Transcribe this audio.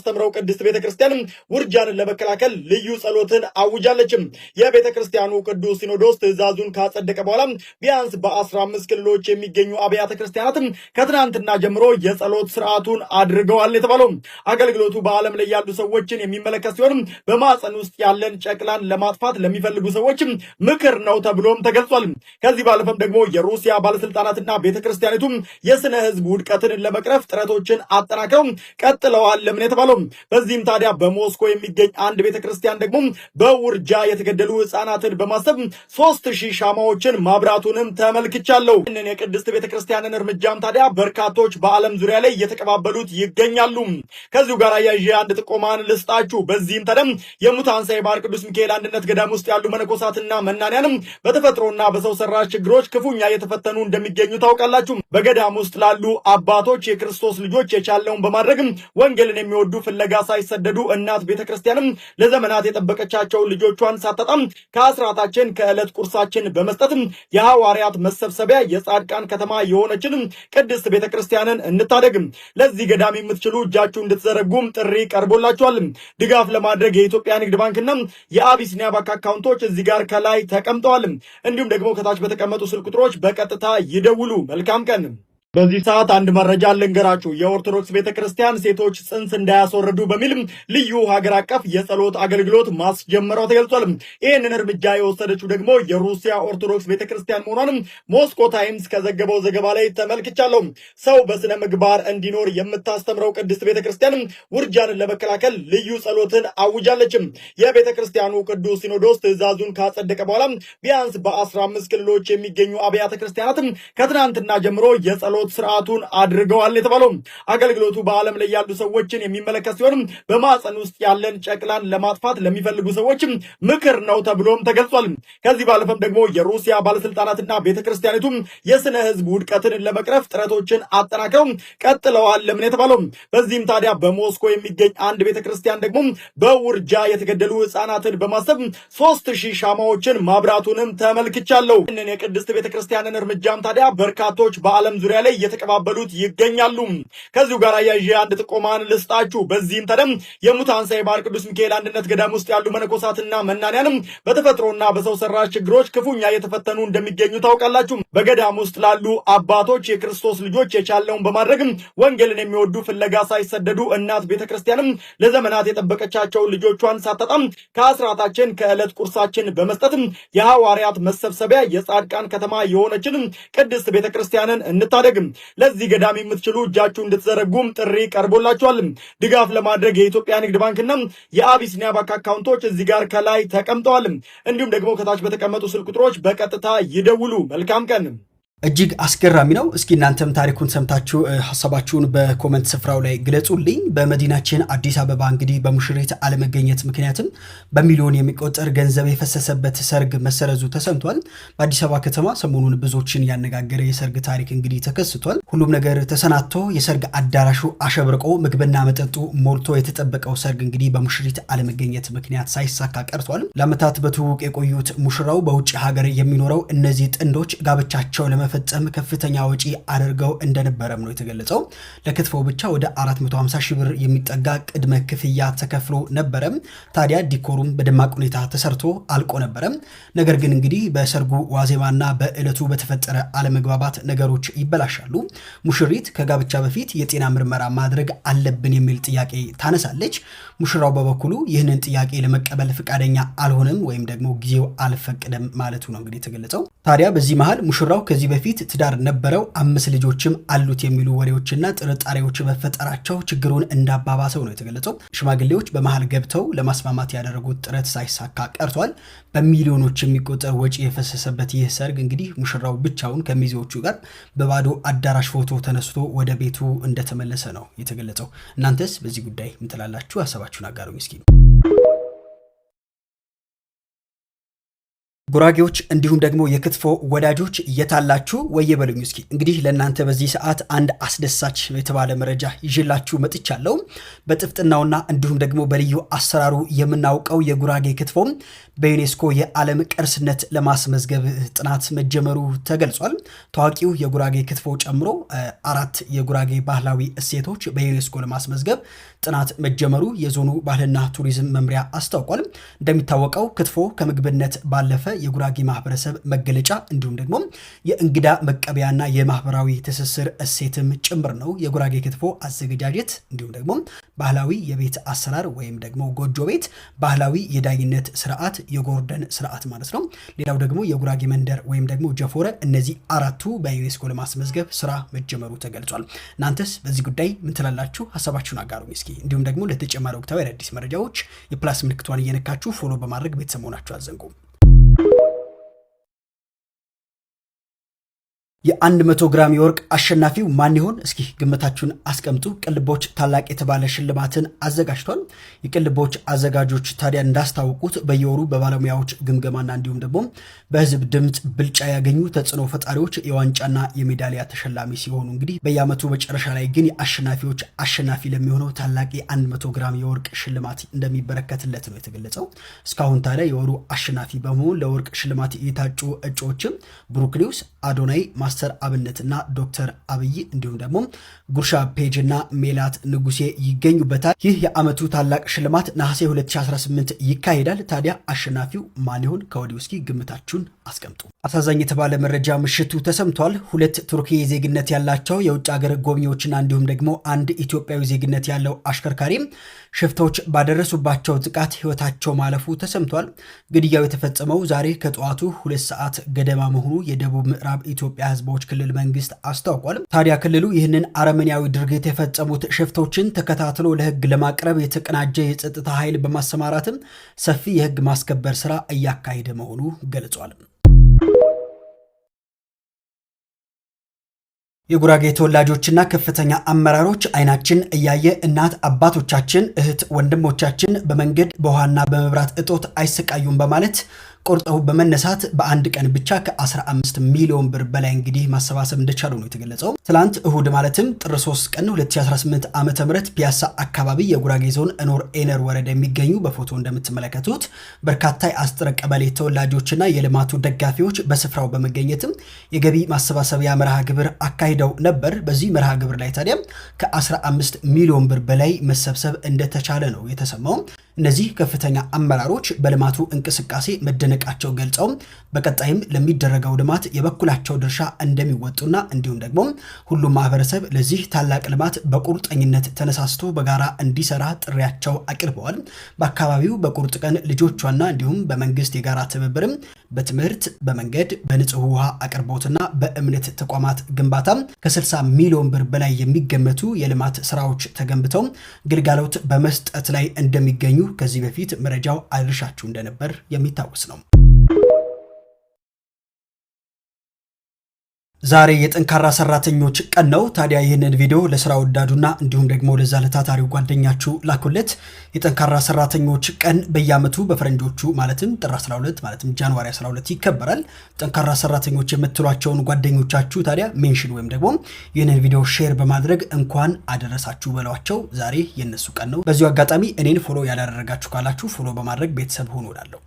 ተምረው ቅድስት ቤተክርስቲያን ውርጃን ለመከላከል ልዩ ጸሎትን አውጃለች። የቤተክርስቲያኑ ቅዱስ ሲኖዶስ ትዕዛዙን ካጸደቀ በኋላ ቢያንስ በ15 ክልሎች የሚገኙ አብያተ ክርስቲያናት ከትናንትና ጀምሮ የጸሎት ስርዓቱን አድርገዋል የተባለው አገልግሎቱ በዓለም ላይ ያሉ ሰዎችን የሚመለከት ሲሆን በማዕፀን ውስጥ ያለን ጨቅላን ለማጥፋት ለሚፈልጉ ሰዎች ምክር ነው ተብሎም ተገልጿል። ከዚህ ባለፈም ደግሞ የሩሲያ ባለስልጣናትና ቤተክርስቲያኒቱ የስነ ህዝብ ውድቀትን ለመቅረፍ ጥረቶችን አጠናክረው ቀጥለዋል ለምን የተባለው በዚህም ታዲያ በሞስኮ የሚገኝ አንድ ቤተክርስቲያን ደግሞ በውርጃ የተገደሉ ህፃናትን በማሰብ 3000 ሻማዎችን ማብራቱንም ተመልክቻለሁ። እነን የቅድስት ቤተክርስቲያንን እርምጃም ታዲያ በርካቶች በዓለም ዙሪያ ላይ እየተቀባበሉት ይገኛሉ። ከዚሁ ጋር ያየ አንድ ጥቆማን ልስጣችሁ። በዚህም ታዲያ የሙታንሳ የባህር ቅዱስ ሚካኤል አንድነት ገዳም ውስጥ ያሉ መነኮሳትና መናንያንም በተፈጥሮና በሰው ሰራሽ ችግሮች ክፉኛ እየተፈተኑ እንደሚገኙ ታውቃላችሁ። በገዳም ውስጥ ላሉ አባቶች የክርስቶስ ልጆች የቻለውን በማድረግ ወንጌልን የሚወዱ ፍለጋ ሳይሰደዱ እናት ቤተክርስቲያንም ለዘመናት የጠበቀቻቸው ልጆቿን ሳታጣም ከአስራታችን ከዕለት ቁርሳችን በመስጠት የሐዋርያት መሰብሰቢያ የጻድቃን ከተማ የሆነችን ቅድስት ቤተክርስቲያንን እንታደግ። ለዚህ ገዳም የምትችሉ እጃችሁ እንድትዘረጉም ጥሪ ቀርቦላችኋል። ድጋፍ ለማድረግ የኢትዮጵያ ንግድ ባንክና የአቢሲኒያ ባንክ አካውንቶች እዚህ ጋር ከላይ ተቀምጠዋል። እንዲሁም ደግሞ ከታች በተቀመጡ ስልክ ቁጥሮች በቀጥታ ይደውሉ። መልካም ቀን። በዚህ ሰዓት አንድ መረጃ ልንገራችሁ። የኦርቶዶክስ ቤተክርስቲያን ሴቶች ጽንስ እንዳያስወርዱ በሚል ልዩ ሀገር አቀፍ የጸሎት አገልግሎት ማስጀመሯ ተገልጿል። ይህንን እርምጃ የወሰደችው ደግሞ የሩሲያ ኦርቶዶክስ ቤተክርስቲያን መሆኗን ሞስኮ ታይምስ ከዘገበው ዘገባ ላይ ተመልክቻለሁ። ሰው በስነ ምግባር እንዲኖር የምታስተምረው ቅድስት ቤተክርስቲያን ውርጃን ለመከላከል ልዩ ጸሎትን አውጃለች። የቤተክርስቲያኑ ቅዱስ ሲኖዶስ ትዕዛዙን ካጸደቀ በኋላ ቢያንስ በ15 ክልሎች የሚገኙ አብያተ ክርስቲያናት ከትናንትና ጀምሮ የጸሎት ስርዓቱን አድርገዋል የተባለው አገልግሎቱ በዓለም ላይ ያሉ ሰዎችን የሚመለከት ሲሆን በማዕፀን ውስጥ ያለን ጨቅላን ለማጥፋት ለሚፈልጉ ሰዎች ምክር ነው ተብሎም ተገልጿል። ከዚህ ባለፈም ደግሞ የሩሲያ ባለስልጣናትና ቤተክርስቲያኒቱ የስነ ህዝብ ውድቀትን ለመቅረፍ ጥረቶችን አጠናክረው ቀጥለዋል ለምን የተባለው በዚህም ታዲያ በሞስኮ የሚገኝ አንድ ቤተክርስቲያን ደግሞ በውርጃ የተገደሉ ህፃናትን በማሰብ 3000 ሻማዎችን ማብራቱንም ተመልክቻለሁ። እነን የቅድስት ቤተክርስቲያንን እርምጃም ታዲያ በርካቶች በዓለም ዙሪያ ላይ እየተቀባበሉት ይገኛሉ። ከዚሁ ጋር ያየ አንድ ጥቆማን ልስጣችሁ። በዚህም ታዲያ የሙታንሳ የባህር ቅዱስ ሚካኤል አንድነት ገዳም ውስጥ ያሉ መነኮሳትና መናንያንም በተፈጥሮና በሰው ሰራሽ ችግሮች ክፉኛ እየተፈተኑ እንደሚገኙ ታውቃላችሁ። በገዳም ውስጥ ላሉ አባቶች የክርስቶስ ልጆች የቻለውን በማድረግ ወንጌልን የሚወዱ ፍለጋ ሳይሰደዱ እናት ቤተክርስቲያንም ለዘመናት የጠበቀቻቸው ልጆቿን ሳታጣም ከአስራታችን ከዕለት ቁርሳችን በመስጠት የሐዋርያት መሰብሰቢያ የጻድቃን ከተማ የሆነችን ቅድስት ቤተክርስቲያንን እንታደግ። ለዚህ ገዳም የምትችሉ እጃችሁ እንድትዘረጉም ጥሪ ቀርቦላችኋል። ድጋፍ ለማድረግ የኢትዮጵያ ንግድ ባንክና የአቢሲኒያ ባንክ አካውንቶች እዚህ ጋር ከላይ ተቀምጠዋል። እንዲሁም ደግሞ ከታች በተቀመጡ ስልክ ቁጥሮች በቀጥታ ይደውሉ። መልካም ቀን። እጅግ አስገራሚ ነው። እስኪ እናንተም ታሪኩን ሰምታችሁ ሐሳባችሁን በኮሜንት ስፍራው ላይ ግለጹልኝ። በመዲናችን አዲስ አበባ እንግዲህ በሙሽሪት አለመገኘት ምክንያትም በሚሊዮን የሚቆጠር ገንዘብ የፈሰሰበት ሰርግ መሰረዙ ተሰምቷል። በአዲስ አበባ ከተማ ሰሞኑን ብዙዎችን ያነጋገረ የሰርግ ታሪክ እንግዲህ ተከስቷል። ሁሉም ነገር ተሰናድቶ የሰርግ አዳራሹ አሸብርቆ ምግብና መጠጡ ሞልቶ የተጠበቀው ሰርግ እንግዲህ በሙሽሪት አለመገኘት ምክንያት ሳይሳካ ቀርቷል። ለዓመታት በትውውቅ የቆዩት ሙሽራው በውጭ ሀገር የሚኖረው እነዚህ ጥንዶች ጋብቻቸው ፈጸም ከፍተኛ ወጪ አድርገው እንደነበረም ነው የተገለጸው። ለክትፎ ብቻ ወደ 450 ሺህ ብር የሚጠጋ ቅድመ ክፍያ ተከፍሎ ነበረ። ታዲያ ዲኮሩም በደማቅ ሁኔታ ተሰርቶ አልቆ ነበረ። ነገር ግን እንግዲህ በሰርጉ ዋዜማና በዕለቱ በተፈጠረ አለመግባባት ነገሮች ይበላሻሉ። ሙሽሪት ከጋብቻ በፊት የጤና ምርመራ ማድረግ አለብን የሚል ጥያቄ ታነሳለች። ሙሽራው በበኩሉ ይህንን ጥያቄ ለመቀበል ፈቃደኛ አልሆነም ወይም ደግሞ ጊዜው አልፈቀደም ማለቱ ነው እንግዲህ የተገለጸው። ታዲያ በዚህ መሃል ሙሽራው ከዚህ በፊት ትዳር ነበረው 5 ልጆችም አሉት የሚሉ ወሬዎችና ጥርጣሬዎች መፈጠራቸው ችግሩን እንዳባባሰው ነው የተገለጸው። ሽማግሌዎች በመሃል ገብተው ለማስማማት ያደረጉት ጥረት ሳይሳካ ቀርቷል። በሚሊዮኖች የሚቆጠር ወጪ የፈሰሰበት ይህ ሰርግ እንግዲህ ሙሽራው ብቻውን ከሚዜዎቹ ጋር በባዶ አዳራሽ ፎቶ ተነስቶ ወደ ቤቱ እንደተመለሰ ነው የተገለጸው። እናንተስ በዚህ ጉዳይ ምን ትላላችሁ? ሐሳባችሁን አጋሩኝ እስኪ። ጉራጌዎች እንዲሁም ደግሞ የክትፎ ወዳጆች የታላችሁ ወየ በሉኝ እስኪ። እንግዲህ ለእናንተ በዚህ ሰዓት አንድ አስደሳች የተባለ መረጃ ይዤላችሁ መጥቻለሁ። በጥፍጥናውና እንዲሁም ደግሞ በልዩ አሰራሩ የምናውቀው የጉራጌ ክትፎ በዩኔስኮ የዓለም ቅርስነት ለማስመዝገብ ጥናት መጀመሩ ተገልጿል። ታዋቂው የጉራጌ ክትፎ ጨምሮ 4 የጉራጌ ባህላዊ እሴቶች በዩኔስኮ ለማስመዝገብ ጥናት መጀመሩ የዞኑ ባህልና ቱሪዝም መምሪያ አስታውቋል። እንደሚታወቀው ክትፎ ከምግብነት ባለፈ የጉራጌ ማህበረሰብ መገለጫ እንዲሁም ደግሞ የእንግዳ መቀበያና የማህበራዊ ትስስር እሴትም ጭምር ነው። የጉራጌ ክትፎ አዘገጃጀት እንዲሁም ደግሞ ባህላዊ የቤት አሰራር ወይም ደግሞ ጎጆ ቤት፣ ባህላዊ የዳይነት ስርዓት፣ የጎርደን ስርዓት ማለት ነው። ሌላው ደግሞ የጉራጌ መንደር ወይም ደግሞ ጀፎረ፣ እነዚህ 4ቱ በዩኔስኮ ለማስመዝገብ ስራ መጀመሩ ተገልጿል። እናንተስ በዚህ ጉዳይ ምን ትላላችሁ? ሀሳባችሁን አጋሩኝ እስኪ። እንዲሁም ደግሞ ለተጨማሪ ወቅታዊ አዳዲስ መረጃዎች የፕላስ ምልክቷን እየነካችሁ ፎሎ በማድረግ ቤተሰብ መሆናችሁ አዘንጉ። የ100 ግራም የወርቅ አሸናፊው ማን ይሆን? እስኪ ግምታችሁን አስቀምጡ። ቅልቦች ታላቅ የተባለ ሽልማትን አዘጋጅቷል። የቅልቦች አዘጋጆች ታዲያ እንዳስታወቁት በየወሩ በባለሙያዎች ግምገማና እንዲሁም ደግሞ በህዝብ ድምፅ ብልጫ ያገኙ ተጽዕኖ ፈጣሪዎች የዋንጫና የሜዳሊያ ተሸላሚ ሲሆኑ እንግዲህ በየዓመቱ መጨረሻ ላይ ግን የአሸናፊዎች አሸናፊ ለሚሆነው ታላቅ የ100 ግራም የወርቅ ሽልማት እንደሚበረከትለት ነው የተገለጸው። እስካሁን ታዲያ የወሩ አሸናፊ በመሆን ለወርቅ ሽልማት የታጩ እጩዎችም ብሩክ ኒውስ፣ አዶናይ ማስተር አብነትና ዶክተር አብይ እንዲሁም ደግሞ ጉርሻ ፔጅና ሜላት ንጉሴ ይገኙበታል። ይህ የዓመቱ ታላቅ ሽልማት ነሐሴ 2018 ይካሄዳል። ታዲያ አሸናፊው ማን ይሆን? ከወዲሁ እስኪ ግምታችሁን አስቀምጡ። አሳዛኝ የተባለ መረጃ ምሽቱ ተሰምቷል። 2 ቱርኪ ዜግነት ያላቸው የውጭ ሀገር ጎብኚዎችና እንዲሁም ደግሞ አንድ ኢትዮጵያዊ ዜግነት ያለው አሽከርካሪ ሽፍቶች ባደረሱባቸው ጥቃት ህይወታቸው ማለፉ ተሰምቷል። ግድያው የተፈጸመው ዛሬ ከጠዋቱ 2 ሰዓት ገደማ መሆኑ የደቡብ ምዕራብ ኢትዮጵያ ህዝቦች ክልል መንግስት አስታውቋል። ታዲያ ክልሉ ይህንን አረመኔያዊ ድርጊት የፈጸሙት ሽፍቶችን ተከታትሎ ለህግ ለማቅረብ የተቀናጀ የጸጥታ ኃይል በማሰማራትም ሰፊ የህግ ማስከበር ስራ እያካሄደ መሆኑ ገልጿል። የጉራጌ ተወላጆችና ከፍተኛ አመራሮች አይናችን እያየ እናት አባቶቻችን፣ እህት ወንድሞቻችን በመንገድ በውሃና በመብራት እጦት አይሰቃዩም በማለት ቆርጠው በመነሳት በአንድ ቀን ብቻ ከ15 ሚሊዮን ብር በላይ እንግዲህ ማሰባሰብ እንደቻሉ ነው የተገለጸው። ትላንት እሁድ ማለትም ጥር 3 ቀን 2018 ዓ.ም ፒያሳ አካባቢ የጉራጌ ዞን እኖር ኤነር ወረዳ የሚገኙ በፎቶ እንደምትመለከቱት በርካታ የአስጥረ ቀበሌ ተወላጆችና የልማቱ ደጋፊዎች በስፍራው በመገኘትም የገቢ ማሰባሰቢያ መርሃ ግብር አካሂደው ነበር። በዚህ መርሃ ግብር ላይ ታዲያ ከ15 ሚሊዮን ብር በላይ መሰብሰብ እንደተቻለ ነው የተሰማው። እነዚህ ከፍተኛ አመራሮች በልማቱ እንቅስቃሴ መደነቃቸው ገልጸው በቀጣይም ለሚደረገው ልማት የበኩላቸው ድርሻ እንደሚወጡና እንዲሁም ደግሞ ሁሉም ማህበረሰብ ለዚህ ታላቅ ልማት በቁርጠኝነት ተነሳስቶ በጋራ እንዲሰራ ጥሪያቸው አቅርበዋል። በአካባቢው በቁርጥ ቀን ልጆቿና እንዲሁም በመንግስት የጋራ ትብብርም በትምህርት፣ በመንገድ፣ በንጹህ ውሃ አቅርቦትና በእምነት ተቋማት ግንባታ ከ60 ሚሊዮን ብር በላይ የሚገመቱ የልማት ስራዎች ተገንብተው ግልጋሎት በመስጠት ላይ እንደሚገኙ ከዚህ በፊት መረጃው አድርሻችሁ እንደነበር የሚታወስ ነው። ዛሬ የጠንካራ ሰራተኞች ቀን ነው። ታዲያ ይህንን ቪዲዮ ለስራ ወዳዱና እንዲሁም ደግሞ ለዛ ለታታሪው ጓደኛችሁ ላኩለት። የጠንካራ ሰራተኞች ቀን በየዓመቱ በፈረንጆቹ ማለትም ጥር 12 ማለትም ጃንዋሪ 12 ይከበራል። ጠንካራ ሰራተኞች የምትሏቸውን ጓደኞቻችሁ ታዲያ ሜንሽን ወይም ደግሞ ይህንን ቪዲዮ ሼር በማድረግ እንኳን አደረሳችሁ በሏቸው። ዛሬ የነሱ ቀን ነው። በዚሁ አጋጣሚ እኔን ፎሎ ያላደረጋችሁ ካላችሁ ፎሎ በማድረግ ቤተሰብ ሁኑ እላለሁ።